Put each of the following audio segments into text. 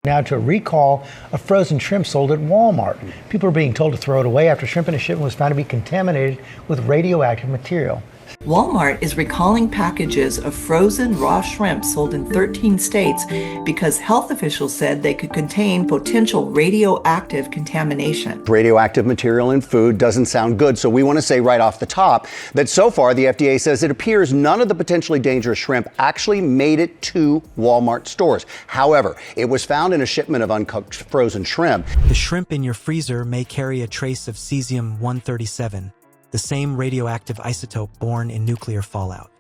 Now to a recall of frozen shrimp sold at Walmart. People are being told to throw it away after shrimp in a shipment was found to be contaminated with radioactive material. Walmart is recalling packages of frozen raw shrimp sold in 13 states because health officials said they could contain potential radioactive contamination. Radioactive material in food doesn't sound good, so we want to say right off the top that so far the FDA says it appears none of the potentially dangerous shrimp actually made it to Walmart stores. However, it was found in a shipment of uncooked frozen shrimp. The shrimp in your freezer may carry a trace of cesium-137, the same radioactive isotope born in nuclear fallout.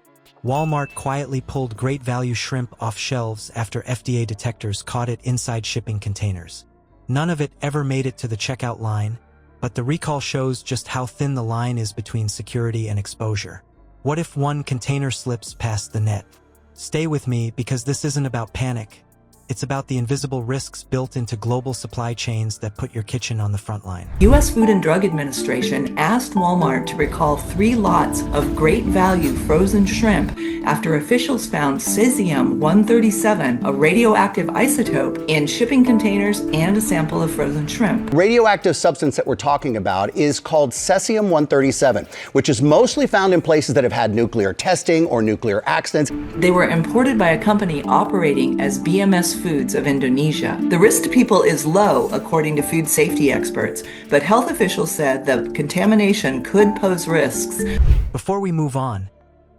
Walmart quietly pulled great value shrimp off shelves after FDA detectors caught it inside shipping containers. None of it ever made it to the checkout line, but the recall shows just how thin the line is between security and exposure. What if one container slips past the net? Stay with me because this isn't about panic. It's about the invisible risks built into global supply chains that put your kitchen on the front line. U.S. Food and Drug Administration asked Walmart to recall 3 lots of great value frozen shrimp after officials found cesium-137, a radioactive isotope, in shipping containers and a sample of frozen shrimp. Radioactive substance that we're talking about is called cesium-137, which is mostly found in places that have had nuclear testing or nuclear accidents. They were imported by a company operating as BMS Foods of Indonesia. The risk to people is low, according to food safety experts, but health officials said the contamination could pose risks. Before we move on,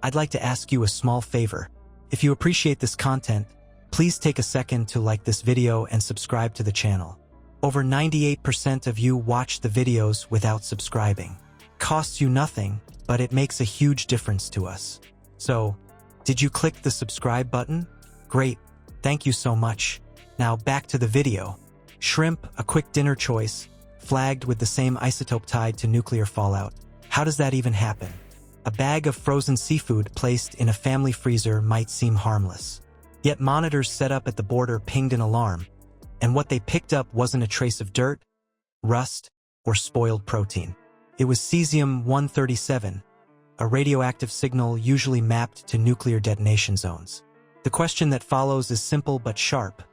I'd like to ask you a small favor. If you appreciate this content, please take a second to like this video and subscribe to the channel. Over 98% of you watch the videos without subscribing. Costs you nothing, but it makes a huge difference to us. So, did you click the subscribe button? Great. Thank you so much. Now back to the video. Shrimp, a quick dinner choice, flagged with the same isotope tied to nuclear fallout. How does that even happen? A bag of frozen seafood placed in a family freezer might seem harmless. Yet monitors set up at the border pinged an alarm, and what they picked up wasn't a trace of dirt, rust, or spoiled protein. It was cesium-137, a radioactive signal usually mapped to nuclear detonation zones. The question that follows is simple but sharp.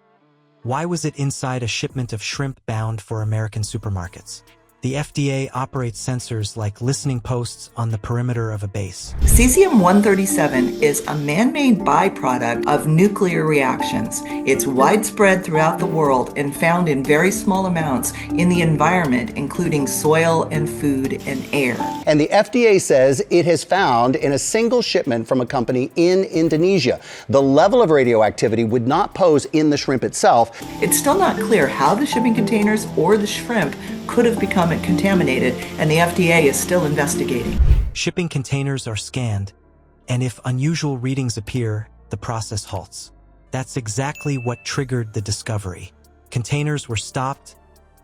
Why was it inside a shipment of shrimp bound for American supermarkets? The FDA operates sensors like listening posts on the perimeter of a base. Cesium-137 is a man-made byproduct of nuclear reactions. It's widespread throughout the world and found in very small amounts in the environment, including soil and food and air. And the FDA says it has found in a single shipment from a company in Indonesia. The level of radioactivity would not pose in the shrimp itself. It's still not clear how the shipping containers or the shrimp could have become contaminated, and the FDA is still investigating. Shipping containers are scanned, and if unusual readings appear, the process halts. That's exactly what triggered the discovery. Containers were stopped,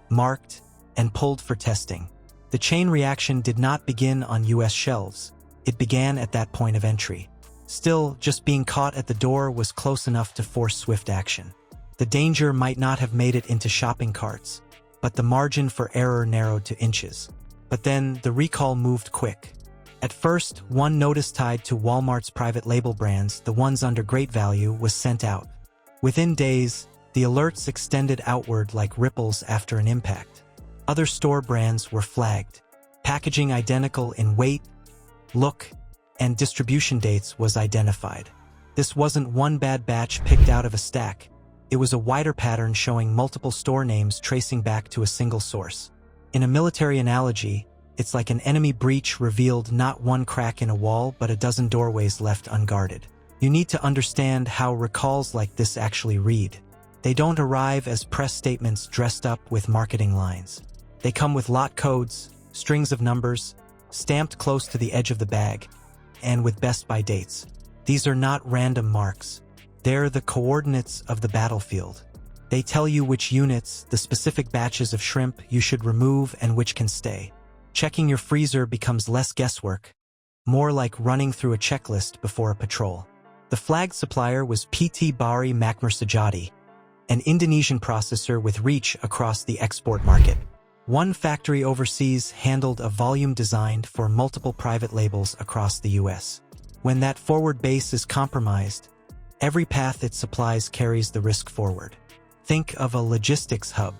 marked, and pulled for testing. The chain reaction did not begin on U.S. shelves. It began at that point of entry. Still, just being caught at the door was close enough to force swift action. The danger might not have made it into shopping carts, but the margin for error narrowed to inches. But then the recall moved quick. At first, one notice tied to Walmart's private label brands, the ones under great value, was sent out. Within days, the alerts extended outward like ripples after an impact. Other store brands were flagged. Packaging identical in weight, look, and distribution dates was identified. This wasn't one bad batch picked out of a stack. It was a wider pattern showing multiple store names tracing back to a single source. In a military analogy, it's like an enemy breach revealed not one crack in a wall, but a dozen doorways left unguarded. You need to understand how recalls like this actually read. They don't arrive as press statements dressed up with marketing lines. They come with lot codes, strings of numbers, stamped close to the edge of the bag, and with best by dates. These are not random marks. They're the coordinates of the battlefield. They tell you which units, the specific batches of shrimp you should remove and which can stay. Checking your freezer becomes less guesswork, more like running through a checklist before a patrol. The flagged supplier was PT Bari Makmur Sejati, an Indonesian processor with reach across the export market. One factory overseas handled a volume designed for multiple private labels across the US. When that forward base is compromised, every path it supplies carries the risk forward. Think of a logistics hub.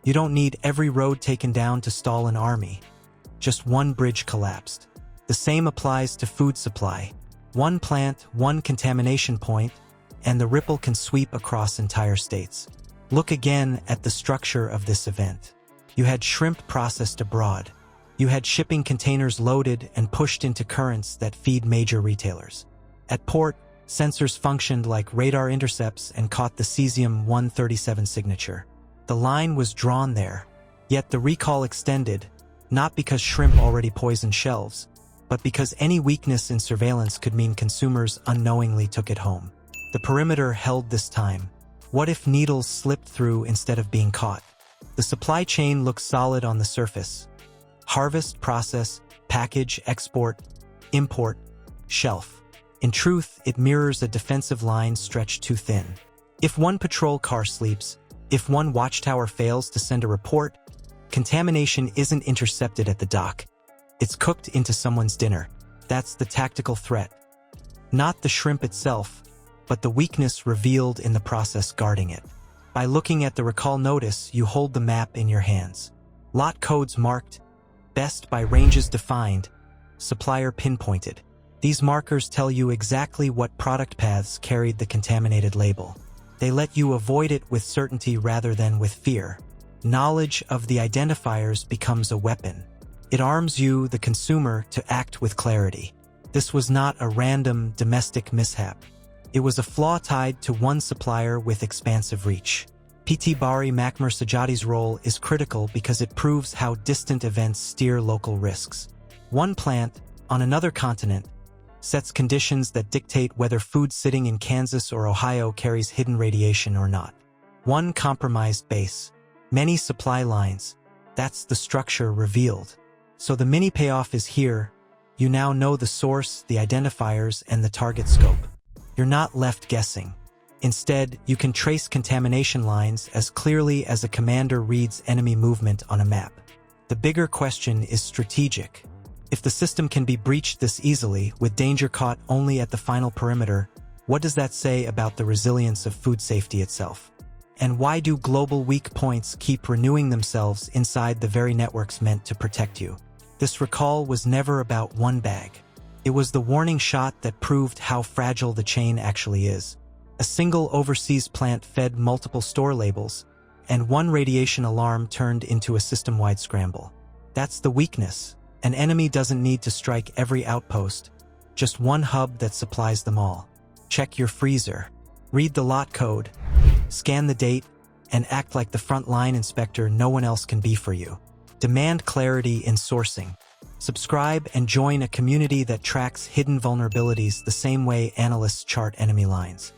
You don't need every road taken down to stall an army. Just one bridge collapsed. The same applies to food supply. One plant, one contamination point, and the ripple can sweep across entire states. Look again at the structure of this event. You had shrimp processed abroad. You had shipping containers loaded and pushed into currents that feed major retailers. At port, sensors functioned like radar intercepts and caught the cesium-137 signature. The line was drawn there, yet the recall extended, not because shrimp already poisoned shelves, but because any weakness in surveillance could mean consumers unknowingly took it home. The perimeter held this time. What if needles slipped through instead of being caught? The supply chain looks solid on the surface. Harvest, process, package, export, import, shelf. In truth, it mirrors a defensive line stretched too thin. If one patrol car sleeps, if one watchtower fails to send a report, contamination isn't intercepted at the dock. It's cooked into someone's dinner. That's the tactical threat. Not the shrimp itself, but the weakness revealed in the process guarding it. By looking at the recall notice, you hold the map in your hands. Lot codes marked, best by ranges defined, supplier pinpointed. These markers tell you exactly what product paths carried the contaminated label. They let you avoid it with certainty rather than with fear. Knowledge of the identifiers becomes a weapon. It arms you, the consumer, to act with clarity. This was not a random domestic mishap. It was a flaw tied to one supplier with expansive reach. PT Bari Makmer Sajadi's role is critical because it proves how distant events steer local risks. One plant, on another continent, sets conditions that dictate whether food sitting in Kansas or Ohio carries hidden radiation or not. One compromised base, many supply lines. That's the structure revealed. So the mini payoff is here. You now know the source, the identifiers, and the target scope. You're not left guessing. Instead, you can trace contamination lines as clearly as a commander reads enemy movement on a map. The bigger question is strategic. If the system can be breached this easily, with danger caught only at the final perimeter, what does that say about the resilience of food safety itself? And why do global weak points keep renewing themselves inside the very networks meant to protect you? This recall was never about one bag. It was the warning shot that proved how fragile the chain actually is. A single overseas plant fed multiple store labels, and one radiation alarm turned into a system-wide scramble. That's the weakness. An enemy doesn't need to strike every outpost, just one hub that supplies them all. Check your freezer, read the lot code, scan the date, and act like the frontline inspector no one else can be for you. Demand clarity in sourcing. Subscribe and join a community that tracks hidden vulnerabilities the same way analysts chart enemy lines.